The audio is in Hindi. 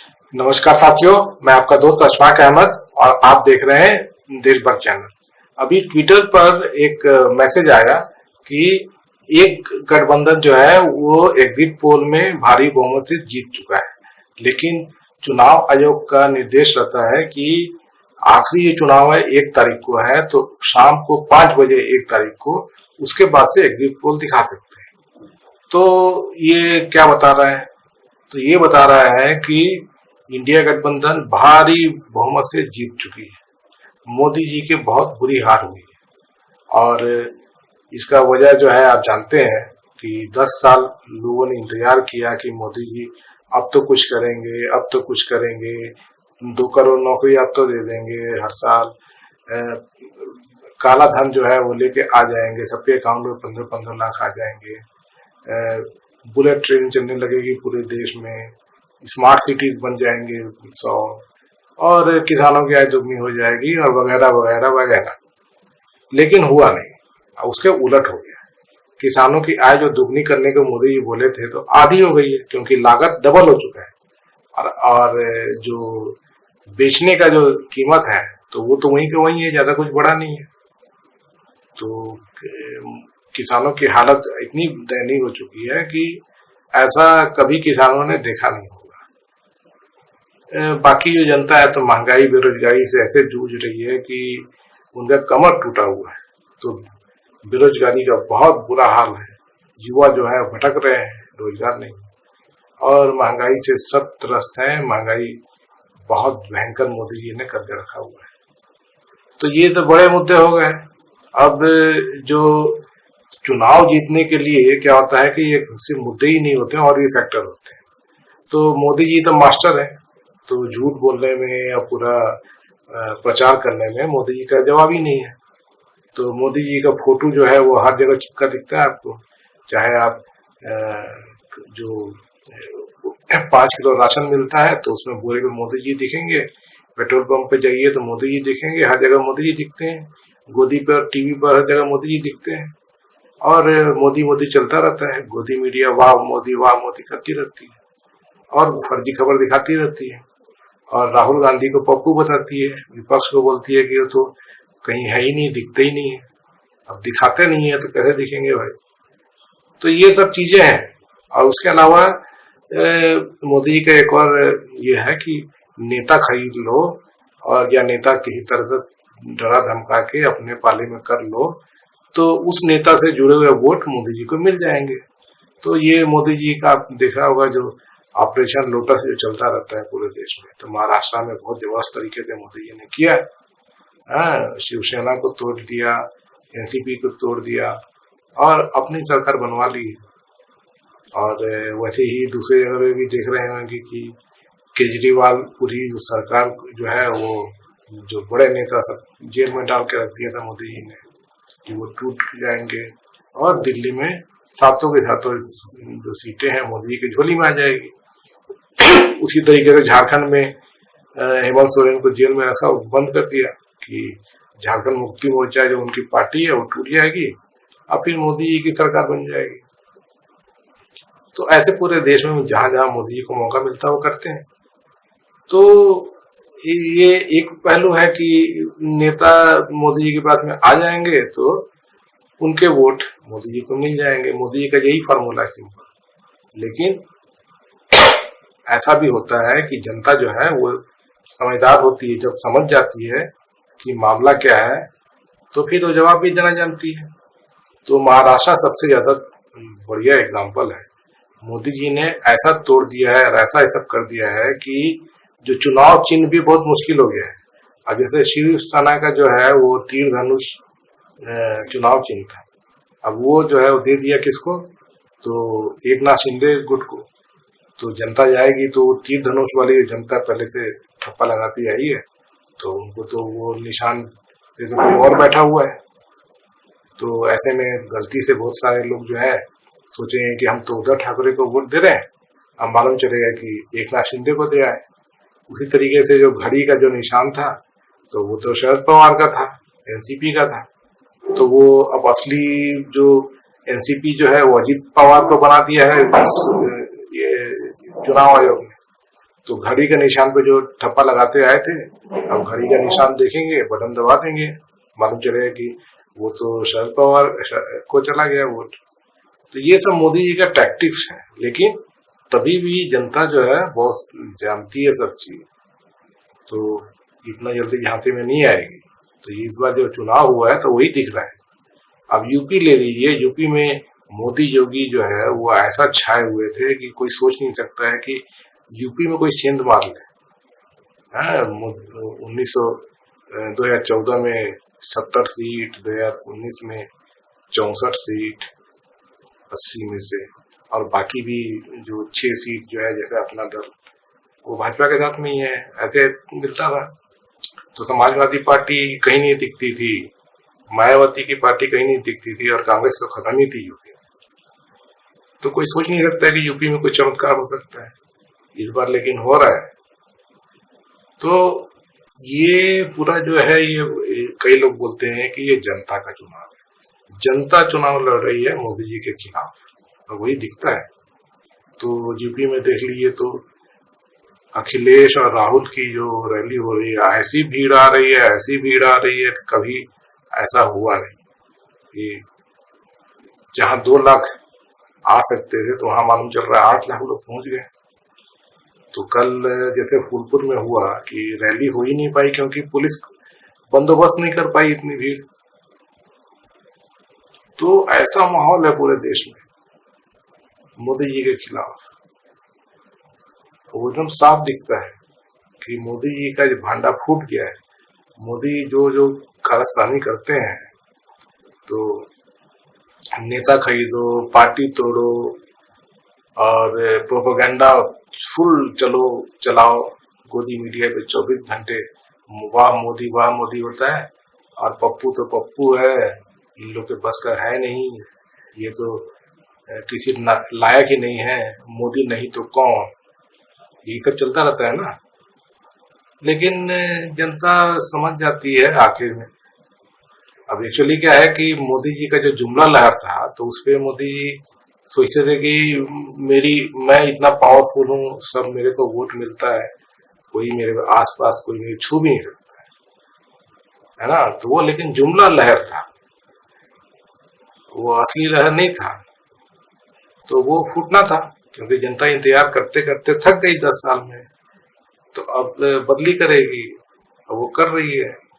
नमस्कार साथियों, मैं आपका दोस्त अशफाक अहमद और आप देख रहे हैं देशभक्त चैनल। अभी ट्विटर पर एक मैसेज आया कि एक गठबंधन जो है वो एग्जिट पोल में भारी बहुमत से जीत चुका है, लेकिन चुनाव आयोग का निर्देश रहता है कि आखिरी ये चुनाव है 1 तारीख को है, तो शाम को 5 बजे 1 तारीख को उसके बाद से एग्जिट पोल दिखा सकते हैं। तो ये क्या बता रहा है? तो ये बता रहा है कि इंडिया गठबंधन भारी बहुमत से जीत चुकी है। मोदी जी की बहुत बुरी हार हुई है और इसका वजह जो है आप जानते हैं कि 10 साल लोगों ने इंतजार किया कि मोदी जी अब तो कुछ करेंगे, अब तो कुछ करेंगे, 2 करोड़ नौकरी अब तो दे देंगे हर साल, काला धन जो है वो लेके आ जाएंगे, सबके अकाउंट में 15-15 लाख आ जाएंगे, बुलेट ट्रेन चलने लगेगी पूरे देश में, स्मार्ट सिटी बन जाएंगे 100, और किसानों की आय दुगनी हो जाएगी और वगैरह वगैरह वगैरह। लेकिन हुआ नहीं, उसके उलट हो गया। किसानों की आय जो दुगनी करने को मोदी जी बोले थे तो आधी हो गई है, क्योंकि लागत डबल हो चुका है और जो बेचने का जो कीमत है तो वो तो वहीं के वहीं है, ज्यादा कुछ बढ़ा नहीं है। तो किसानों की हालत इतनी दयनीय हो चुकी है कि ऐसा कभी किसानों ने देखा नहीं होगा। बाकी जो जनता है तो महंगाई बेरोजगारी से ऐसे जूझ रही है कि उनका कमर टूटा हुआ है। तो बेरोजगारी का बहुत बुरा हाल है, युवा जो है भटक रहे हैं, रोजगार नहीं, और महंगाई से सब त्रस्त है। महंगाई बहुत भयंकर मोदी जी ने करके रखा हुआ है। तो ये तो बड़े मुद्दे हो गए। अब जो चुनाव जीतने के लिए क्या होता है कि ये सिर्फ मुद्दे ही नहीं होते और भी फैक्टर होते हैं। तो मोदी जी तो मास्टर है, तो झूठ बोलने में या पूरा प्रचार करने में मोदी जी का जवाब ही नहीं है। तो मोदी जी का फोटो जो है वो हर जगह चिपका दिखता है आपको, चाहे आप जो 5 किलो राशन मिलता है तो उसमें बोरे में मोदी जी दिखेंगे, पेट्रोल पंप पे जाइए तो मोदी जी दिखेंगे, हर जगह मोदी जी दिखते हैं, गोदी पर टीवी पर हर जगह मोदी जी दिखते हैं और मोदी मोदी चलता रहता है। गोदी मीडिया वाह मोदी करती रहती है और फर्जी खबर दिखाती रहती है और राहुल गांधी को पप्पू बताती है, विपक्ष को बोलती है कि वो तो कहीं है ही नहीं, दिखते ही नहीं है। अब दिखाते नहीं है तो कैसे दिखेंगे भाई? तो ये सब चीजें हैं। और उसके अलावा मोदी जी का एक और ये है कि नेता खरीद लो और या नेता किसी तरह से डरा धमका के अपने पाले में कर लो तो उस नेता से जुड़े हुए वोट मोदी जी को मिल जाएंगे। तो ये मोदी जी का आप देखा होगा जो ऑपरेशन लोटस जो चलता रहता है पूरे देश में, तो महाराष्ट्र में बहुत जबरदस्त तरीके से मोदी जी ने किया। शिवसेना को तोड़ दिया, एनसीपी को तोड़ दिया और अपनी सरकार बनवा ली। और वैसे ही दूसरे जगह पे भी देख रहे होंगे कि केजरीवाल पूरी सरकार जो है वो जो बड़े नेता सब जेल में डाल के रख दिया था मोदी जी ने कि वो टूट जाएंगे और दिल्ली में सातों के सातों जो सीटें हैं मोदी जी की झोली में आ जाएगी। उसी तरीके से झारखंड में हेमंत सोरेन को जेल में ऐसा बंद कर दिया कि झारखंड मुक्ति मोर्चा जो उनकी पार्टी है वो टूट जाएगी और फिर मोदी जी की सरकार बन जाएगी। तो ऐसे पूरे देश में जहां जहां मोदी जी को मौका मिलता है वो करते हैं। तो ये एक पहलू है कि नेता मोदी जी के पास में आ जाएंगे तो उनके वोट मोदी जी को मिल जाएंगे। मोदी जी का यही फार्मूला है, सिंपल। लेकिन ऐसा भी होता है कि जनता जो है वो समझदार होती है, जब समझ जाती है कि मामला क्या है तो फिर वो जवाब भी देना जानती है। तो महाराष्ट्र सबसे ज्यादा बढ़िया एग्जाम्पल है। मोदी जी ने ऐसा तोड़ दिया है और ऐसा सब कर दिया है कि जो चुनाव चिन्ह भी बहुत मुश्किल हो गया है। अब जैसे शिवसेना का जो है वो तीर धनुष चुनाव चिन्ह था, अब वो जो है वो दे दिया किसको? तो एकनाथ शिंदे गुट को। तो जनता जाएगी तो तीर धनुष वाली जनता पहले से ठप्पा लगाती आई है, तो उनको तो वो निशान पे तो कोई और बैठा हुआ है। तो ऐसे में गलती से बहुत सारे लोग जो है सोचेंगे कि हम तो उद्धव ठाकरे को वोट दे रहे हैं, अब मालूम चलेगा कि एकनाथ शिंदे को दिया है। उसी तरीके से जो घड़ी का जो निशान था तो वो तो शरद पवार का था, एनसीपी का था। तो वो अब असली जो एनसीपी जो है वो अजीत पवार को बना दिया है ये चुनाव आयोग ने। तो घड़ी के निशान पे जो ठप्पा लगाते आए थे, अब घड़ी का निशान देखेंगे, बटन दबा देंगे, मालूम चलेगा कि वो तो शरद पवार को चला गया वोट। तो ये सब मोदी जी का टैक्टिक्स है, लेकिन तभी भी जनता जो है बहुत जानती है सब चीज, तो इतना जल्दी झांसे में नहीं आएगी। तो इस बार जो चुनाव हुआ है तो वही दिख रहा है। अब यूपी ले लीजिए, यूपी में मोदी योगी जो है वो ऐसा छाए हुए थे कि कोई सोच नहीं सकता है कि यूपी में कोई सेंध मार ले। 2014 में 70 सीट, 2019 में 64 सीट 80 में से, और बाकी भी जो 6 सीट जो है जैसे अपना दल वो भाजपा के साथ में ही है, ऐसे मिलता था। तो समाजवादी पार्टी कहीं नहीं दिखती थी, मायावती की पार्टी कहीं नहीं दिखती थी, और कांग्रेस तो खत्म ही थी यूपी। तो कोई सोच नहीं सकता है कि यूपी में कोई चमत्कार हो सकता है। इस बार लेकिन हो रहा है। तो ये पूरा जो है, ये कई लोग बोलते हैं कि ये जनता का चुनाव है, जनता चुनाव लड़ रही है मोदी जी के खिलाफ, और वही दिखता है। तो यूपी में देख लीजिए तो अखिलेश और राहुल की जो रैली हो रही है, ऐसी भीड़ आ रही है, ऐसी भीड़ आ रही है, कभी ऐसा हुआ नहीं कि जहां 2 लाख आ सकते थे तो वहां मालूम चल रहा है 8 लाख लोग पहुंच गए। तो कल जैसे फूलपुर में हुआ कि रैली हो ही नहीं पाई क्योंकि पुलिस बंदोबस्त नहीं कर पाई इतनी भीड़। तो ऐसा माहौल है पूरे देश में मोदी जी के खिलाफ। वो एकदम साफ दिखता है कि मोदी जी का जो भांडा फूट गया है। मोदी जो जो कारस्तानी करते हैं, तो नेता खरीदो, पार्टी तोड़ो, और प्रोपेगेंडा फुल चलाओ, गोदी मीडिया पे 24 घंटे वाह मोदी होता है, और पप्पू तो पप्पू है, इन लोग के बस का है नहीं, ये तो किसी लायक ही नहीं है, मोदी नहीं तो कौन, यही सब चलता रहता है ना। लेकिन जनता समझ जाती है आखिर में। अब एक्चुअली क्या है कि मोदी जी का जो जुमला लहर था, तो उसपे मोदी सोचते थे कि मैं इतना पावरफुल हूँ, सब मेरे को वोट मिलता है, कोई मेरे आसपास कोई मेरी छू भी नहीं सकता है ना। तो वो लेकिन जुमला लहर था, वो असली लहर नहीं था। तो वो फूटना था क्योंकि जनता इंतजार करते करते थक गई 10 साल में। तो अब बदली करेगी, और वो कर रही है।